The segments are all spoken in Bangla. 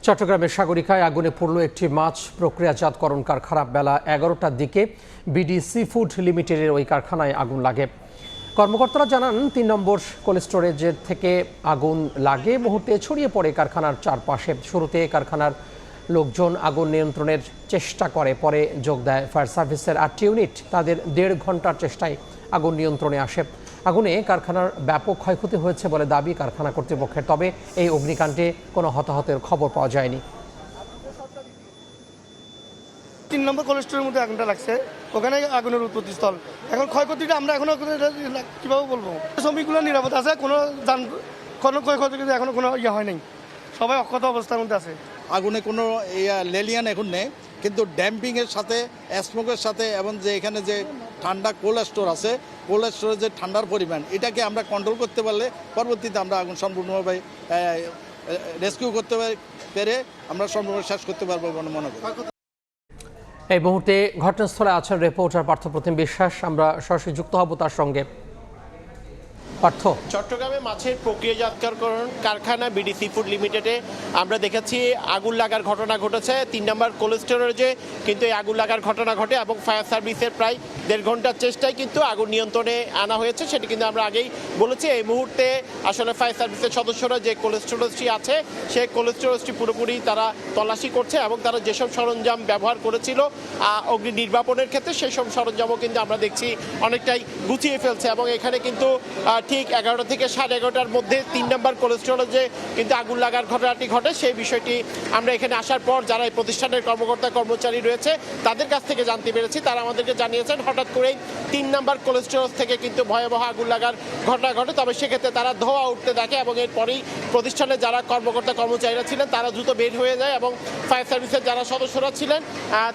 চট্টগ্রামের সাগরিকায় আগুনে পড়ল একটি মাছ প্রক্রিয়াজাতকরণ কারখানা। বেলা 11টার দিকে বিডি সি ফুড লিমিটেডের ওই কারখানায় আগুন লাগে। কর্মকর্তারা জানান ৩ নম্বর কোল্ড স্টোরেজের থেকে আগুন লাগে, মুহূর্তে ছড়িয়ে পড়ে কারখানার চারপাশে। শুরুতে কারখানার লোকজন আগুন নিয়ন্ত্রণের চেষ্টা করে, পরে যোগ দেয় ফায়ার সার্ভিসের ৮টি ইউনিট। তাদের ১.৫ ঘন্টার চেষ্টায় আগুন নিয়ন্ত্রণে আসে। আগুনে কারখানার ব্যাপক ক্ষয়ক্ষতি হয়েছে বলে দাবি কারখানা কর্তৃপক্ষের। তবে এই অগ্নিকাণ্ডে কোনো হতাহতের খবর পাওয়া যায়নি। ৩ নম্বর কোল্ড স্টোরের মধ্যে আগুনটা লাগছে, ওখানে আগুনের উৎপত্তি স্থল। এখন ক্ষয়ক্ষতিটা আমরা এখনো কিভাবে বলবো? শ্রমিকগুলো নিরাপদ আছে, কোনো ক্ষয়ক্ষতি এখনো কোনো হয় নাই, সবাই অক্ষত অবস্থার মধ্যে আছে। আগুনে কোনো লেলিয়ান এখন নেই, কিন্তু ড্যাম্পিংয়ের সাথে স্মোকের সাথে এবং যে এখানে যে ঠান্ডা কোল্ড স্টোর আছে, কোল্ড স্টোরের যে ঠান্ডার পরিমাণ, এটাকে আমরা কন্ট্রোল করতে পারলে পরবর্তীতে আমরা আগুন সম্পূর্ণভাবে রেস্কিউ করতে পেরে আমরা সম্পূর্ণ শেষ করতে পারবো বলে মনে করি। এই মুহূর্তে ঘটনাস্থলে আছেন রিপোর্টার পার্থপ্রতিম বিশ্বাস। আমরা সরাসরি যুক্ত হব তার সঙ্গে। পার্থ, চট্টগ্রামে মাছের প্রক্রিয়াজাতকরণ কারখানা বিডি সি ফুড লিমিটেডে আমরা দেখেছি আগুন লাগার ঘটনা ঘটেছে। ৩ নম্বর কোল্ড স্টোরেজে কিন্তু এই আগুন লাগার ঘটনা ঘটে এবং ফায়ার সার্ভিসের প্রায় ১.৫ ঘন্টার চেষ্টায় কিন্তু আগুন নিয়ন্ত্রণে আনা হয়েছে। সেটি কিন্তু আমরা আগেই বলেছি। এই মুহূর্তে আসলে ফায়ার সার্ভিসের সদস্যরা যে কোল্ড স্টোরেজটি আছে সেই কোল্ড স্টোরেজটি পুরোপুরি তারা তল্লাশি করছে এবং তারা যেসব সরঞ্জাম ব্যবহার করেছিল অগ্নি নির্বাপনের ক্ষেত্রে সেই সব সরঞ্জামও কিন্তু আমরা দেখছি অনেকটাই গুছিয়ে ফেলছে। এবং এখানে কিন্তু ঠিক 11টা থেকে 11:30টার মধ্যে ৩ নম্বর কোল্ড স্টোরেজে কিন্তু আগুন লাগার ঘটনাটি ঘটে। সেই বিষয়টি আমরা এখানে আসার পর যারা এই প্রতিষ্ঠানের কর্মকর্তা কর্মচারী রয়েছে তাদের কাছ থেকে জানতে পেরেছি। তারা আমাদেরকে জানিয়েছেন হঠাৎ করেই ৩ নম্বর কোল্ড স্টোরেজ থেকে কিন্তু ভয়াবহ আগুন লাগার ঘটনা ঘটে। তবে সেক্ষেত্রে তারা ধোঁয়া উঠতে দেখে এবং এরপরেই প্রতিষ্ঠানের যারা কর্মকর্তা কর্মচারীরা ছিলেন তারা দ্রুত বের হয়ে যায় এবং ফায়ার সার্ভিসের যারা সদস্যরা ছিলেন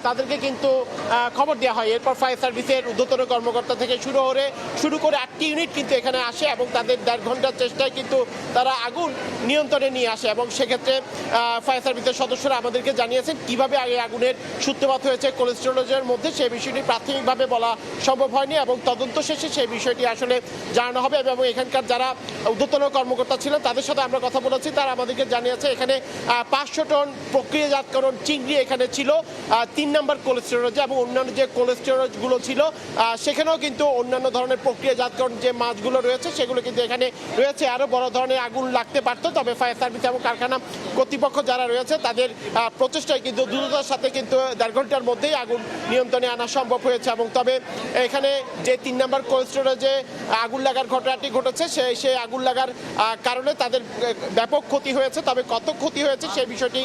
তাদেরকে কিন্তু খবর দেওয়া হয়। এরপর ফায়ার সার্ভিসের ঊর্ধ্বতন কর্মকর্তা থেকে শুরু করে 8টি ইউনিট কিন্তু এখানে আসে এবং তাদের ১.৫ ঘন্টার চেষ্টায় কিন্তু তারা আগুন নিয়ন্ত্রণে নিয়ে আসে। এবং সেক্ষেত্রে ফায়ার সার্ভিসের সদস্যরা আমাদেরকে জানিয়েছেন কিভাবে আগে আগুনের সূত্রপাত হয়েছে কোল্ড স্টোরেজের মধ্যে সেই বিষয়টি প্রাথমিকভাবে বলা সম্ভব হয়নি এবং তদন্ত শেষে সেই বিষয়টি আসলে জানানো হবে। এবং এখানকার যারা ঊর্ধ্বতন কর্মকর্তা ছিলেন তাদের সাথে আমরা কথা বলেছি, তারা আমাদেরকে জানিয়েছে এখানে ৫০০ টন প্রক্রিয়াজাতকরণ চিংড়ি এখানে ছিল ৩ নম্বর কোল্ড স্টোরেজে এবং অন্যান্য যে কোল্ড স্টোরেজগুলো ছিল সেখানেও কিন্তু অন্যান্য ধরনের প্রক্রিয়াজাতকরণ যে মাছগুলো রয়েছে সেগুলো কিন্তু এখানে রয়েছে। আরও বড় ধরনের আগুন লাগতে পারতো, তবে ফায়ার সার্ভিস এবং কারখানা কর্তৃপক্ষ যারা রয়েছে তাদের প্রচেষ্টায় কিন্তু দ্রুততার সাথে কিন্তু ১.৫ ঘন্টার মধ্যেই আগুন নিয়ন্ত্রণে আনা সম্ভব হয়েছে। এবং তবে এখানে যে ৩ নম্বর কোল্ড স্টোরেজে আগুন লাগার ঘটনাটি ঘটেছে সেই আগুন লাগার কারণে তাদের ব্যাপক ক্ষতি হয়েছে। তবে কত ক্ষতি হয়েছে সেই বিষয়টি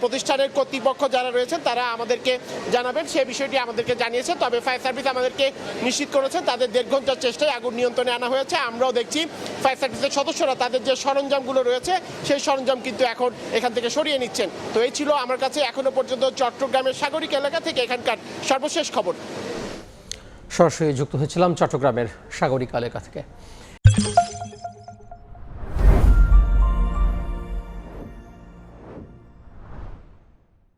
প্রতিষ্ঠানের কর্তৃপক্ষ যারা রয়েছেন তারা আমাদেরকে জানাবেন, সেই বিষয়টি আমাদেরকে জানিয়েছে। তবে ফায়ার সার্ভিস আমাদেরকে নিশ্চিত করেছে তাদের ১.৫ ঘন্টার চেষ্টায় আগুন নিয়ন্ত্রণে আনা হয়েছে। আমরাও দেখছি ফায়ার সার্ভিসের সদস্যরা তাদের যে সরঞ্জামগুলো রয়েছে সেই সরঞ্জাম কিন্তু এখন এখান থেকে সরিয়ে নিচ্ছেন। তো এই ছিল আমার কাছে এখনো পর্যন্ত চট্টগ্রামের সাগরিক এলাকা থেকে এখানকার সর্বশেষ খবর। সরাসরি যুক্ত হয়েছিলাম চট্টগ্রামের সাগরিক এলাকা থেকে।